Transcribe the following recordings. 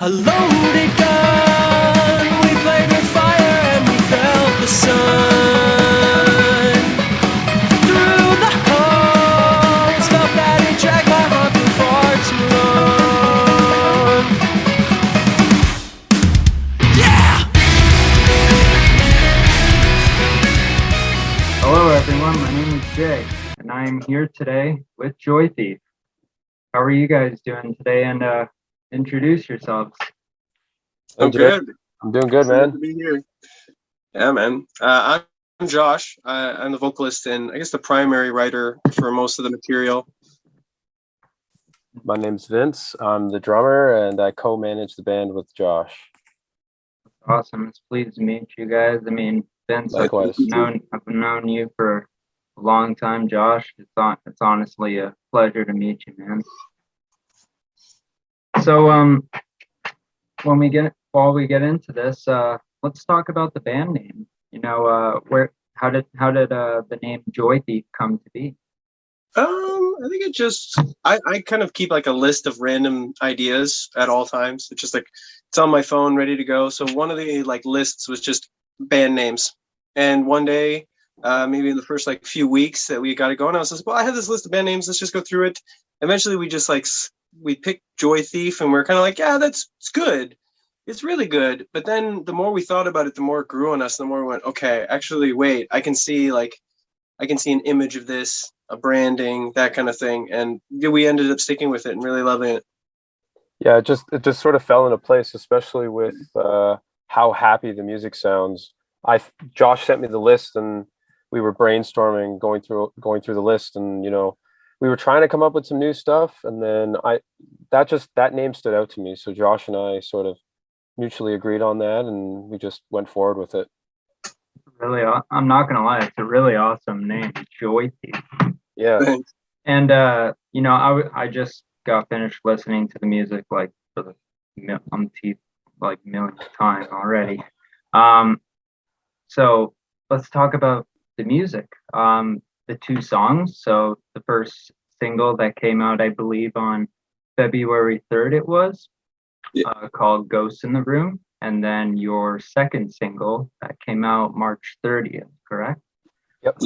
A loaded gun, we played with fire and we felt the sun. Through the halls, felt that it dragged my heart for far too long. Yeah! Hello everyone, my name is Jay, and I am here today with Joythief. How are you guys doing today? And introduce yourselves. I'm good. I'm doing good, Excited man. to be here. Yeah, man. I'm Josh. I'm the vocalist and I guess the primary writer for most of the material. My name's Vince. I'm the drummer, and I co-manage the band with Josh. Awesome. It's pleased to meet you guys. I mean, Vince, Likewise. I've known you for a long time. Josh, it's honestly a pleasure to meet you, man. So while we get into this, let's talk about the band name. You know, how did the name Joythief come to be? I think it just I kind of keep like a list of random ideas at all times. It's just like it's on my phone ready to go. So one of the like lists was just band names. And one day, maybe in the first like few weeks that we got it going, I was like, well, I have this list of band names. Let's just go through it. Eventually we just like we picked Joythief and we're kind of like, yeah, it's good. It's really good. But then the more we thought about it, the more it grew on us. The more we went, okay, actually, wait, I can see an image of this, a branding, that kind of thing. And we ended up sticking with it and really loving it. Yeah, it just sort of fell into place, especially with how happy the music sounds. Josh sent me the list, and we were brainstorming, going through the list, and we were trying to come up with some new stuff, and then that name stood out to me. So Josh and I sort of mutually agreed on that, and we just went forward with it. Really, I'm not gonna lie, it's a really awesome name, Joythief. Yeah. And I just got finished listening to the music like for the umpteenth millionth time already. So let's talk about the music. The two songs. So the first single that came out, I believe, on February 3rd, it was called "Ghosts in the Room," and then your second single that came out March 30th, correct? Yep.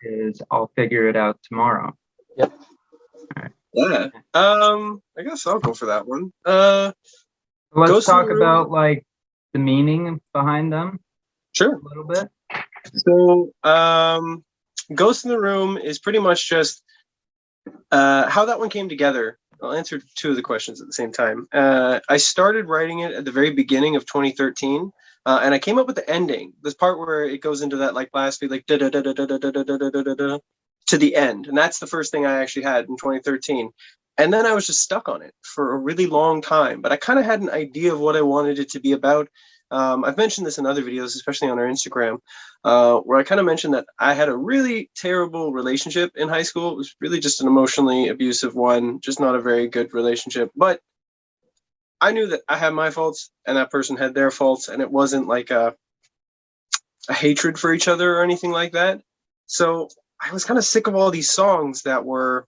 Is "I'll Figure It Out Tomorrow." Yep. Right. Yeah. I guess I'll go for that one. Let's talk about like the meaning behind them. Sure. A little bit. So, Ghost in the Room is pretty much just how that one came together. I'll answer two of the questions at the same time. I started writing it at the very beginning of 2013, and I came up with the ending. This part where it goes into that like last beat, like da da da da da da da da da da da to the end, and that's the first thing I actually had in 2013. And then I was just stuck on it for a really long time, but I kind of had an idea of what I wanted it to be about. I've mentioned this in other videos, especially on our Instagram, where I kind of mentioned that I had a really terrible relationship in high school. It was really just an emotionally abusive one, just not a very good relationship. But I knew that I had my faults and that person had their faults, and it wasn't like a hatred for each other or anything like that. So I was kind of sick of all these songs that were,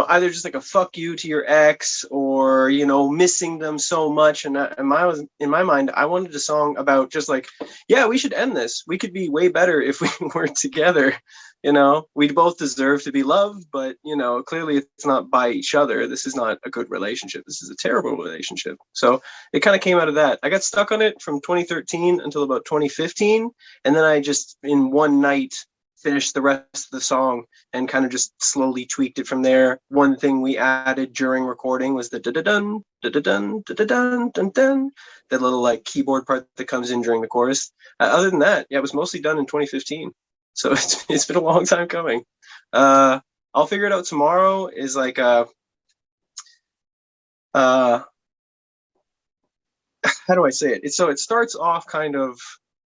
either just like a fuck you to your ex or, missing them so much. And in my mind, I wanted a song about just like, yeah, we should end this. We could be way better if we were together. We both deserve to be loved, but, clearly it's not by each other. This is not a good relationship. This is a terrible relationship. So it kind of came out of that. I got stuck on it from 2013 until about 2015. And then I just, in one night, finished the rest of the song and kind of just slowly tweaked it from there. One thing we added during recording was the da-da-dun, da-da-dun, da-da-dun, dun-dun, that little like keyboard part that comes in during the chorus. Other than that, yeah, it was mostly done in 2015. So it's been a long time coming. I'll Figure It Out Tomorrow is like how do I say it? So it starts off kind of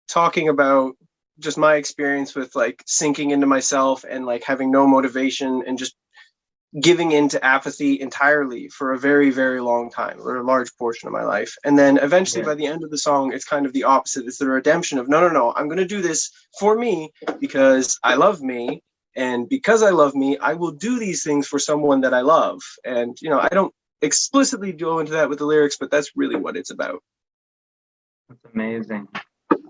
talking about just my experience with like sinking into myself and like having no motivation and just giving into apathy entirely for a very, very long time, or a large portion of my life. And then eventually by the end of the song, it's kind of the opposite. It's the redemption of no, I'm going to do this for me because I love me. And because I love me, I will do these things for someone that I love. And, I don't explicitly go into that with the lyrics, but that's really what it's about. That's amazing.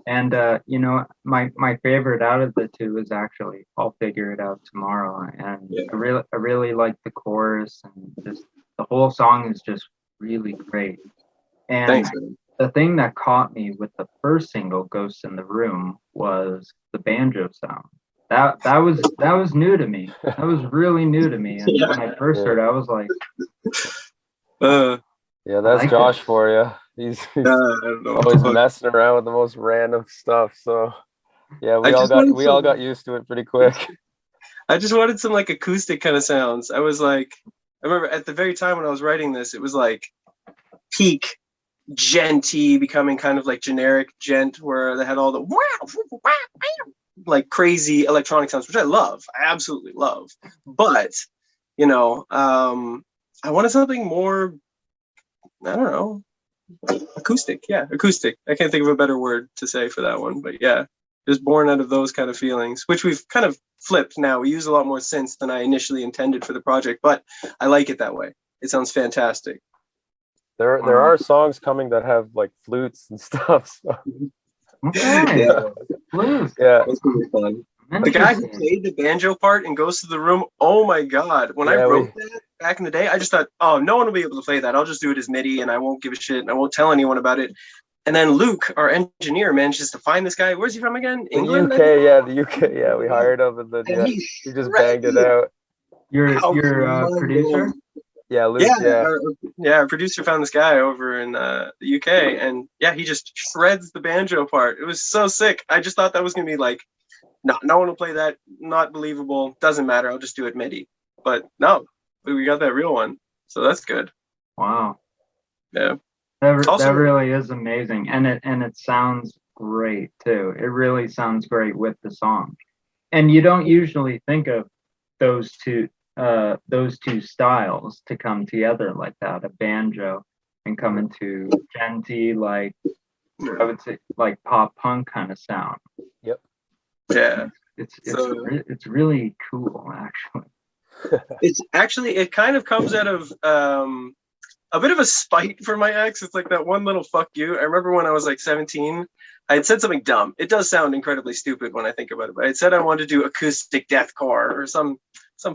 And you know, my favorite out of the two is actually "I'll Figure It Out Tomorrow," and Yeah. I really like the chorus, and just the whole song is just really great. And Thanks, man. the thing that caught me with the first single, "Ghosts in the Room," was the banjo sound. That was new to me. That was really new to me. And Yeah. when I first heard it, I was like, Uh, Yeah, I that's like Josh it. for you. He's I don't know what the always fuck. messing around with the most random stuff. So yeah, I just wanted we all some. got used to it pretty quick. I just wanted some like acoustic kind of sounds. I was like, I remember at the very time when I was writing this, it was like peak Genty becoming kind of like generic Gent, where they had all the like crazy electronic sounds, which I love. I absolutely love. But you know, I wanted something more. I don't know, acoustic. Yeah, acoustic. I can't think of a better word to say for that one, but yeah, just born out of those kind of feelings, which we've kind of flipped now. We use a lot more synths than I initially intended for the project, but I like it that way. It sounds fantastic. There Wow. are songs coming that have like flutes and stuff. So, Okay, Yeah, blues. yeah, that's gonna be fun. The guy who Interesting. played the banjo part and goes to the room, oh my god. When I yeah, wrote that back in the day, I just thought, oh, no one will be able to play that. I'll just do it as MIDI and I won't give a shit and I won't tell anyone about it. And then Luke, our engineer, manages to find this guy. Where's he from again? the England, I UK, think? yeah, the UK, yeah, we hired him and then And yeah, he he just banged shredded it it. out. I was Your mind producer? blown. Yeah, Luke, Yeah, yeah, our producer found this guy over in the UK, and yeah, he just shreds the banjo part. It was so sick. I just thought that was gonna be like, no one will play that. Not believable. Doesn't matter. I'll just do it MIDI. But no, we got that real one, so that's good. Wow. Yeah. That Also, really is amazing. And it sounds great too. It really sounds great with the song. And you don't usually think of those those two styles to come together like that, a banjo and come into genty, like I would say like pop punk kind of sound. yep. yeah. So It's really cool actually. it's actually it kind of comes out of a bit of a spite for my ex. It's like that one little fuck you. I remember when I was like 17, I had said something dumb. It does sound incredibly stupid when I think about it, but I had said I wanted to do acoustic deathcore or some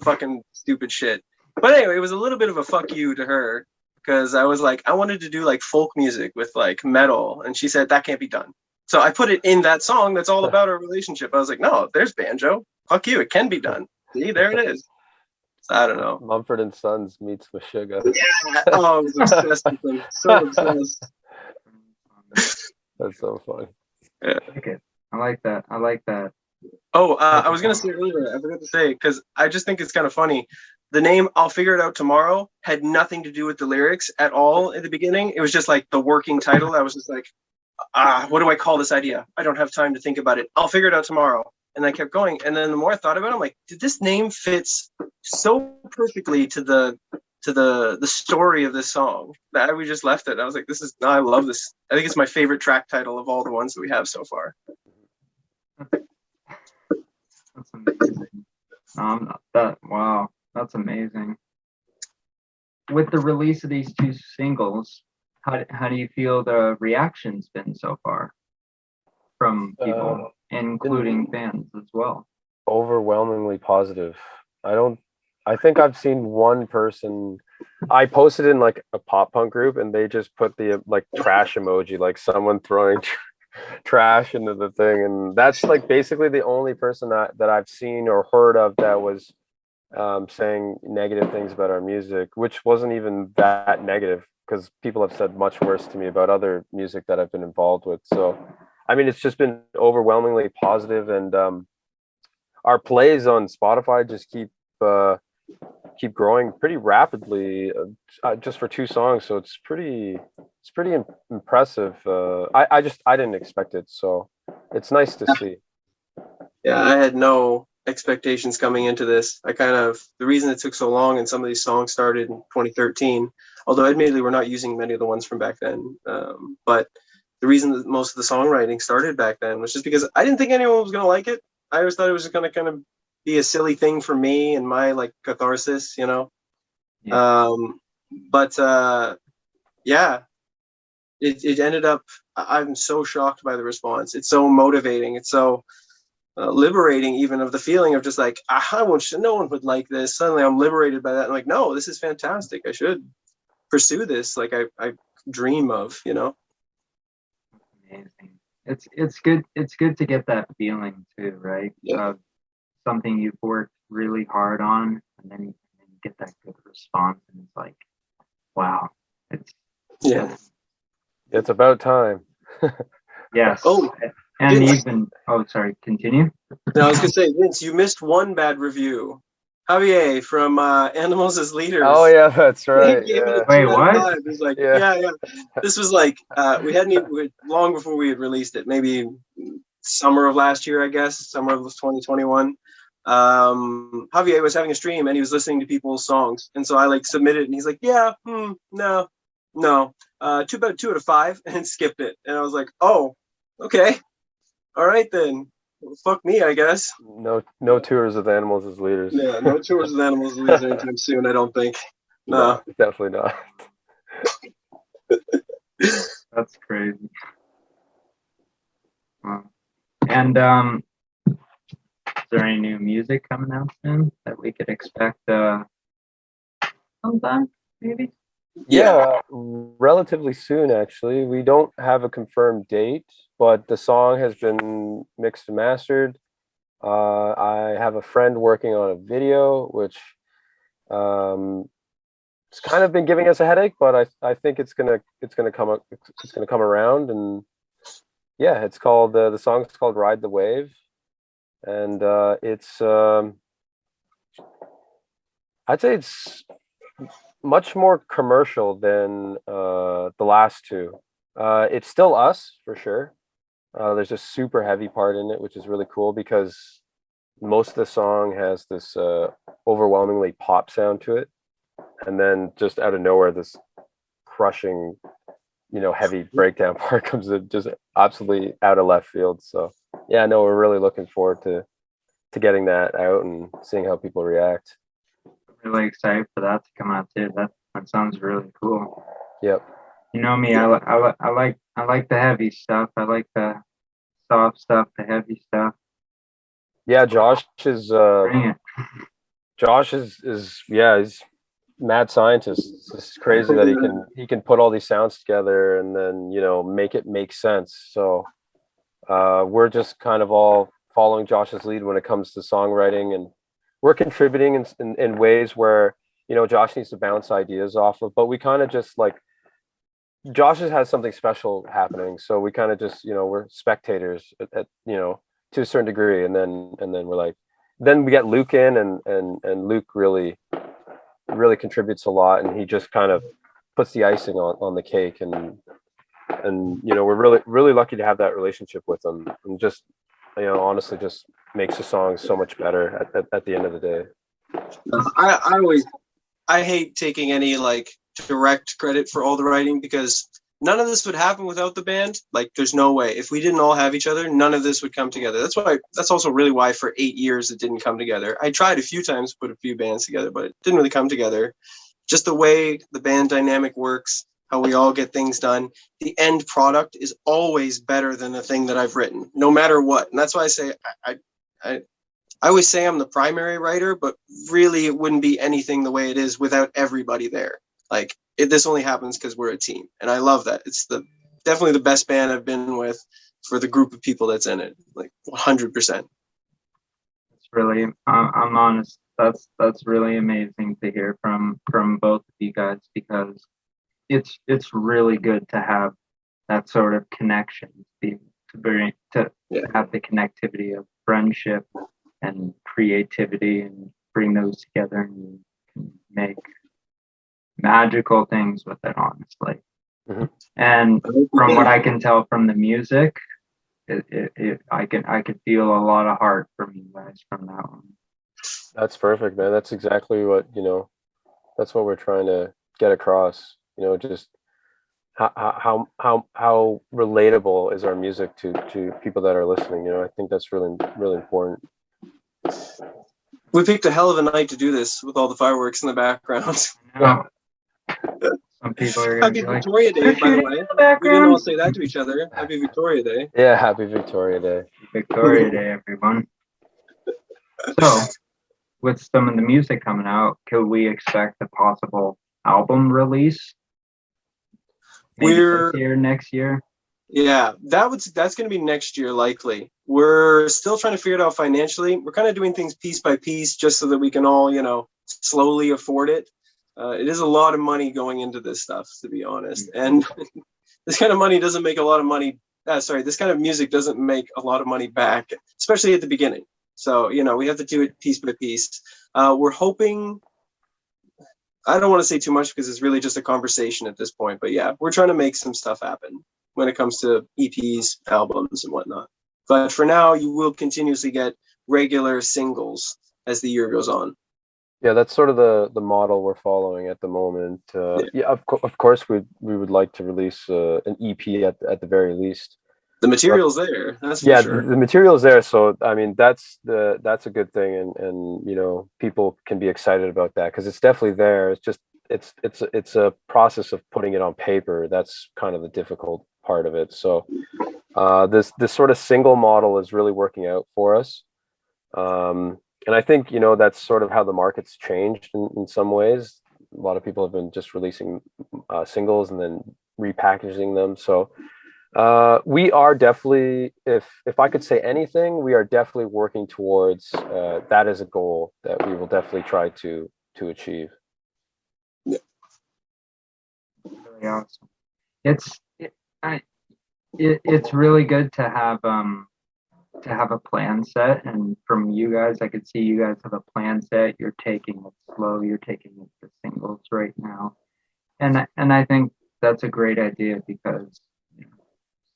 fucking stupid shit. But anyway, it was a little bit of a fuck you to her because I was like, I wanted to do like folk music with like metal, and she said that can't be done. So I put it in that song that's all about our relationship. I was like, no, there's banjo. Fuck you, it can be done. See, there it is. So I don't know. Mumford and Sons meets Meshuggah. Yeah. Oh, I was obsessed with them. So obsessed. That's so funny. Yeah. I like it. I like that. I like that. Oh, I was gonna say earlier, I forgot to say, because I just think it's kind of funny. The name "I'll Figure It Out Tomorrow" had nothing to do with the lyrics at all at the beginning. It was just like the working title. I was just like, what do I call this idea? I don't have time to think about it. I'll figure it out tomorrow. And I kept going. And then the more I thought about it, I'm like, did this name fits so perfectly to the story of this song that we just left it. I was like, I love this. I think it's my favorite track title of all the ones that we have so far. That's amazing. Wow, that's amazing. With the release of these two singles, how do you feel the reaction's been so far from people, including fans as well? Overwhelmingly positive. I think I've seen one person. I posted in like a pop punk group and they just put the like trash emoji, like someone throwing trash into the thing, and that's like basically the only person that I've seen or heard of that was saying negative things about our music, which wasn't even that negative because people have said much worse to me about other music that I've been involved with. So I mean, it's just been overwhelmingly positive, and our plays on Spotify just keep growing pretty rapidly, just for two songs. So it's pretty impressive. I didn't expect it, so it's nice to see. Yeah, I had no expectations coming into this. The reason it took so long and some of these songs started in 2013, although admittedly we're not using many of the ones from back then. But the reason that most of the songwriting started back then was just because I didn't think anyone was going to like it. I always thought it was going to kind of be a silly thing for me and my like catharsis, you know? Yeah. But yeah, it ended up. I'm so shocked by the response. It's so motivating. It's so liberating, even of the feeling of just like, I wish no one would like this. Suddenly, I'm liberated by that. I'm like, no, this is fantastic. I should pursue this. Like I dream of, you know. Amazing. It's good. It's good to get that feeling too, right? Yeah. Of something you've worked really hard on, and then you get that good response, and it's like, wow, it's Yeah. It's about time. yes. Oh, And Vince. even sorry, continue. Now I was gonna say, Vince, you missed one bad review. Javier from Animals as Leaders. Oh yeah, that's He right. gave it a Wait, 2 out of what? 5. It was like, Yeah. yeah. This was like we hadn't even long before we had released it. Maybe summer of last year, I guess, summer of 2021. Javier was having a stream and he was listening to people's songs, and so I like submitted, and he's like, yeah, no, 2 out of 5, and skipped it. And I was like, oh, okay, all right then. Well, fuck me, I guess. No tours with animals as leaders. Yeah, no tours with animals leaders anytime soon, I don't think. No. Definitely not. That's crazy. Wow. And is there any new music coming out soon that we could expect sometime, maybe? Yeah, relatively soon actually. We don't have a confirmed date, but the song has been mixed and mastered. I have a friend working on a video, which it's kind of been giving us a headache, but I think it's gonna come around. And yeah, it's called the song's called "Ride the Wave," and it's I'd say it's much more commercial than the last two. It's still us for sure. There's a super heavy part in it, which is really cool because most of the song has this overwhelmingly pop sound to it, and then just out of nowhere, this crushing, heavy breakdown part comes in just absolutely out of left field. So yeah, no, we're really looking forward to getting that out and seeing how people react. Really excited for that to come out too. That sounds really cool. Yep. You know me, I like the heavy stuff. I like the soft stuff, the heavy stuff. Yeah, Bring it. Josh is yeah, he's mad scientist. It's crazy that he can put all these sounds together and then make it make sense. So we're just kind of all following Josh's lead when it comes to songwriting, and we're contributing in ways where Josh needs to bounce ideas off of, but we kind of just like Josh has something special happening, so we kind of just we're spectators at to a certain degree, and then we're like, then we get Luke in, and Luke really contributes a lot, and he just kind of puts the icing on the cake, and we're really lucky to have that relationship with him, and just honestly just makes the song so much better at the end of the day. I hate taking any like direct credit for all the writing, because none of this would happen without the band. Like, there's no way. If we didn't all have each other, none of this would come together. That's also really why for 8 years it didn't come together. I tried a few times to put a few bands together, but it didn't really come together. Just the way the band dynamic works, how we all get things done, the end product is always better than the thing that I've written, no matter what. And that's why I say I always say I'm the primary writer, but really it wouldn't be anything the way it is without everybody there. Like, this only happens because we're a team, and I love that. It's definitely the best band I've been with for the group of people that's in it, like 100%. It's really, I'm honest. That's really amazing to hear from both of you guys, because it's really good to have that sort of connection, to have the connectivity of friendship and creativity, and bring those together, and you can make magical things with it, honestly. Mm-hmm. And from what I can tell from the music, I could feel a lot of heart from you guys from that one. That's perfect, man. That's exactly what that's what we're trying to get across. Just how relatable is our music to people that are listening. I think that's really important. We picked a hell of a night to do this with all the fireworks in the background. No, Some people are gonna Happy be like, Victoria Day, "They're by the shooting way. in the We didn't all background." say that to each other. Happy Victoria Day. Yeah, happy Victoria Day. Victoria Day, everyone. So, with some of the music coming out, could we expect a possible album release? Maybe We're this year, next year? Yeah, that's going to be next year likely. We're still trying to figure it out financially. We're kind of doing things piece by piece just so that we can all, slowly afford it. It is a lot of money going into this stuff, to be honest. And this kind of money doesn't make a lot of money. This kind of music doesn't make a lot of money back, especially at the beginning. So, we have to do it piece by piece. We're hoping, I don't want to say too much because it's really just a conversation at this point. But yeah, we're trying to make some stuff happen when it comes to EPs, albums, and whatnot. But for now, you will continuously get regular singles as the year goes on. Yeah, that's sort of the model we're following at the moment. Yeah, of course, we would like to release an EP at the very least. The material's there, that's for Yeah, sure. the material's there, so I mean that's a good thing, and people can be excited about that because it's definitely there. It's just it's a process of putting it on paper. That's kind of the difficult part of it. So this sort of single model is really working out for us. And I think, that's sort of how the market's changed in some ways. A lot of people have been just releasing singles and then repackaging them. So we are definitely, if I could say anything, we are definitely working towards that as a goal that we will definitely try to achieve. Really awesome. It's really good to have a plan set, and from you guys, I could see you guys have a plan set. You're taking it slow. You're taking it to singles right now, and I think that's a great idea because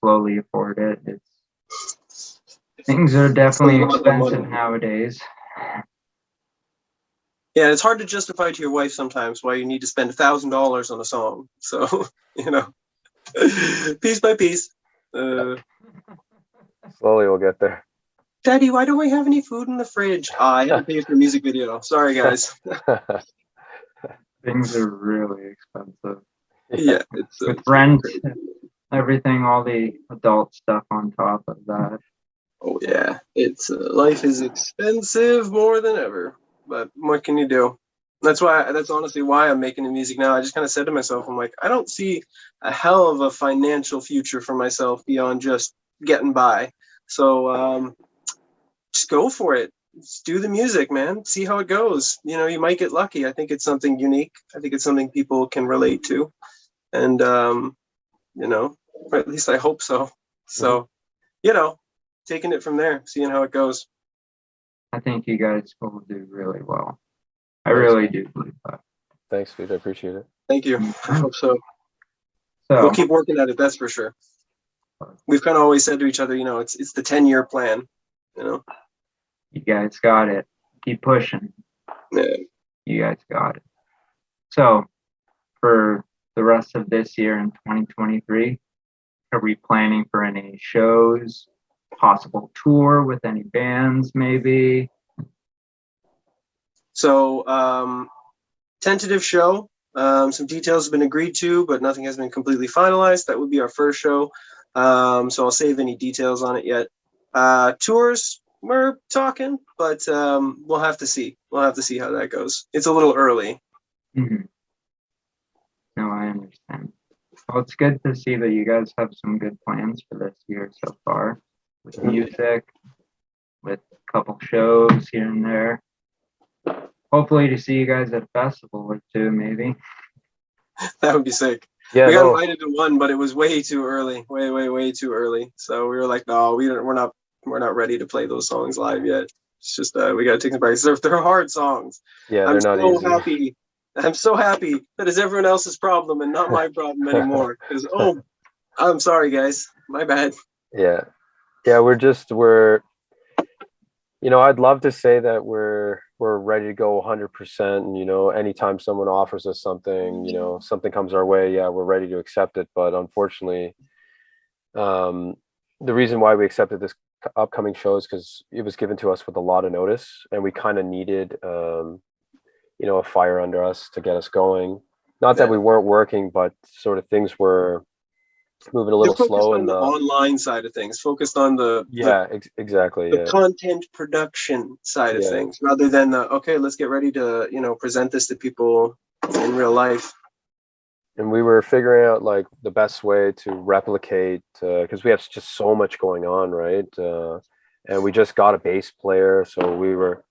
slowly afford it. Things are definitely expensive nowadays. Yeah, it's hard to justify to your wife sometimes why you need to spend $1,000 on a song. So, piece by piece. Slowly we'll get there. Daddy, why don't we have any food in the fridge? I have to pay for a music video. Sorry, guys. Things are really expensive. Yeah, with rent, everything, all the adult stuff on top of that. Oh yeah, it's life is expensive more than ever. But what can you do? That's honestly why I'm making the music now. I just kind of said to myself, I'm like, I don't see a hell of a financial future for myself beyond just getting by. So just go for it. Just do the music, man. See how it goes. You might get lucky. I think it's something unique. I think it's something people can relate to. And or at least I hope so. So, taking it from there, seeing how it goes. I think you guys will do really well. I really do believe that. Thanks, dude. I appreciate it. Thank you. I hope so. So We'll keep working at it, that's for sure. We've kind of always said to each other, it's the 10-year plan, you guys got it. Keep pushing. Yeah. You guys got it. So for the rest of this year in 2023, are we planning for any shows, possible tour with any bands maybe? So tentative show. Some details have been agreed to, but nothing has been completely finalized. That would be our first show. So I'll save any details on it yet. Tours, we're talking, but we'll have to see. We'll have to see how that goes. It's a little early. Mm-hmm. No, I understand. Well, it's good to see that you guys have some good plans for this year so far with music, with a couple shows here and there. Hopefully to see you guys at a festival or two, maybe. That would be sick. Yeah, we got invited to one, but it was way too early, way too early. So we were like, no, we're not ready to play those songs live yet. It's just we got to take some breaks. They're hard songs. Yeah, they're not easy. I'm so happy that it's everyone else's problem and not my problem anymore. Because I'm sorry, guys, my bad. Yeah, we're. I'd love to say that we're ready to go 100%. And anytime someone offers us something, something comes our way, yeah, we're ready to accept it. But unfortunately, the reason why we accepted this upcoming show is because it was given to us with a lot of notice, and we kind of needed, a fire under us to get us going. not that we weren't working, but sort of things were moving a They're little focused slow on in the the online side of things, focused on exactly, the yeah, content production side of yeah. things, rather than the okay, let's get ready to present this to people in real life. And we were figuring out like the best way to replicate, because we have just so much going on, right? And we just got a bass player, so we were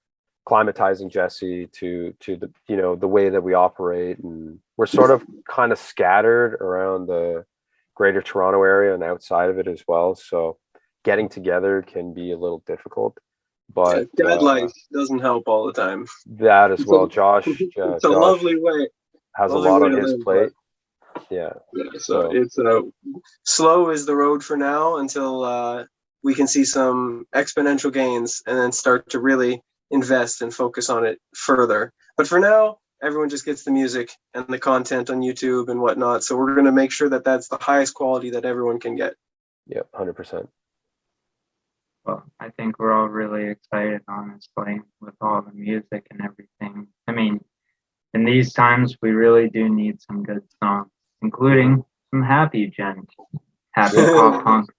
climatizing Jesse to the the way that we operate, and we're sort of kind of scattered around the greater Toronto area and outside of it as well. So getting together can be a little difficult, Yeah, but dad life doesn't help all the time. that as It's a, well. it's a Josh has a lovely lot way on to his live. plate. Yeah. Yeah, so So it's slow is the road for now until we can see some exponential gains and then start to really invest and focus on it further. But for now, everyone just gets the music and the content on YouTube and whatnot. So we're going to make sure that that's the highest quality that everyone can get. yeah, 100%. Well, I think we're all really excited, honestly, with all the music and everything. I mean, in these times, we really do need some good songs, including some happy Gent, happy pop punk.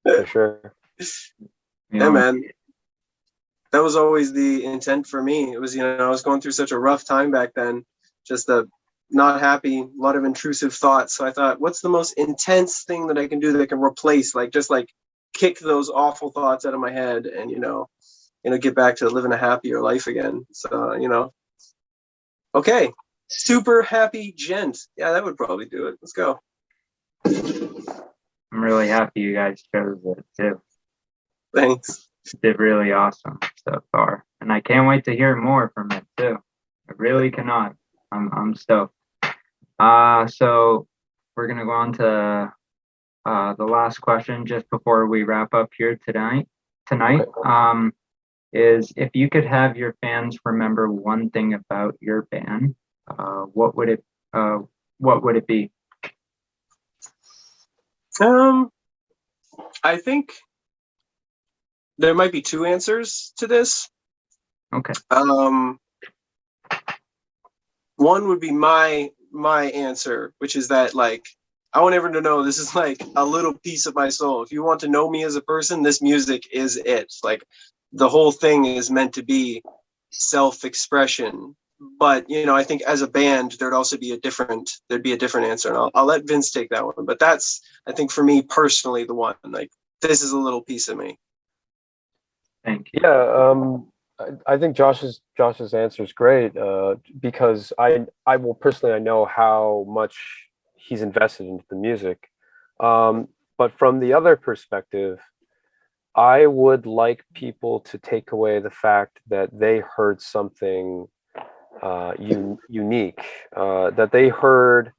For sure. Yeah, man. That was always the intent for me. It was, I was going through such a rough time back then, just not happy, a lot of intrusive thoughts. So I thought, what's the most intense thing that I can do that can replace, just kick those awful thoughts out of my head and, get back to living a happier life again. So, okay. Super happy Gent. Yeah, that would probably do it. Let's go. I'm really happy you guys chose it too. Thanks. You did really awesome so far, and I can't wait to hear more from it too. I really cannot. I'm stoked. So we're gonna go on to the last question just before we wrap up here tonight. Is if you could have your fans remember one thing about your band, what would it be? I think there might be two answers to this. Okay. One would be my answer, which is that I want everyone to know this is a little piece of my soul. If you want to know me as a person, this music is it. The whole thing is meant to be self-expression. But I think as a band, there'd be a different answer, and I'll let Vince take that one. But that's, I think, for me personally, the one. This is a little piece of me. Thank you. Yeah, I think Josh's answer is great, because I personally I know how much he's invested into the music, but from the other perspective, I would like people to take away the fact that they heard something unique, that they heard,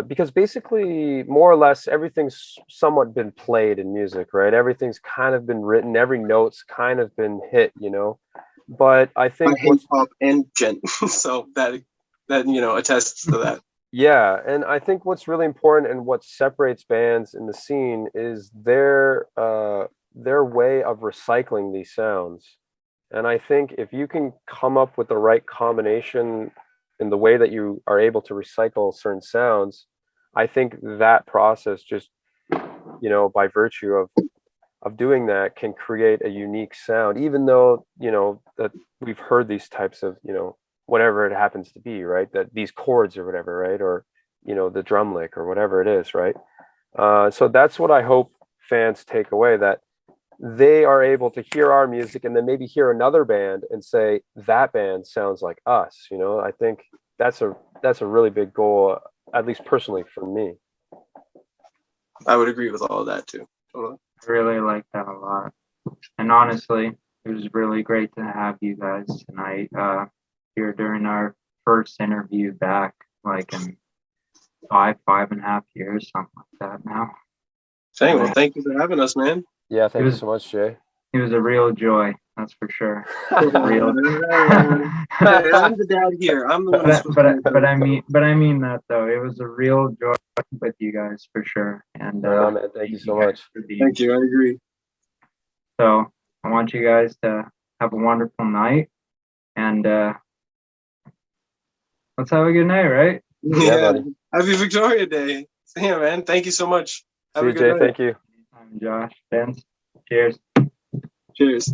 because basically more or less everything's somewhat been played in music, right? Everything's kind of been written, every note's kind of been hit, but I think hip hop and Gent, so that attests to that. Yeah, and I think what's really important and what separates bands in the scene is their way of recycling these sounds. And I think if you can come up with the right combination in the way that you are able to recycle certain sounds, I think that process just, by virtue of doing that, can create a unique sound, even though, that we've heard these types of, whatever it happens to be, right? That these chords or whatever, right? Or, the drum lick or whatever it is, right? So that's what I hope fans take away, that they are able to hear our music and then maybe hear another band and say that band sounds like us. I think that's a really big goal, at least personally for me. I would agree with all of that too. Totally. I really like that a lot. And honestly, it was really great to have you guys tonight here during our first interview back, in 5.5 years, something like that now. Hey, well, thank you for having us, man. Yeah, thank you so much, Jay. It was a real joy, that's for sure. Real. Hey, I'm the dad here. I'm the one. But I mean that though. It was a real joy with you guys for sure. And man, thank you so much. Thank you. I agree. So I want you guys to have a wonderful night, and let's have a good night, right? Yeah, buddy. Happy Victoria Day. Yeah, man. Thank you so much. Have See a you, good Jay. night. Thank you. Anytime, Josh. Thanks. Cheers. Cheers.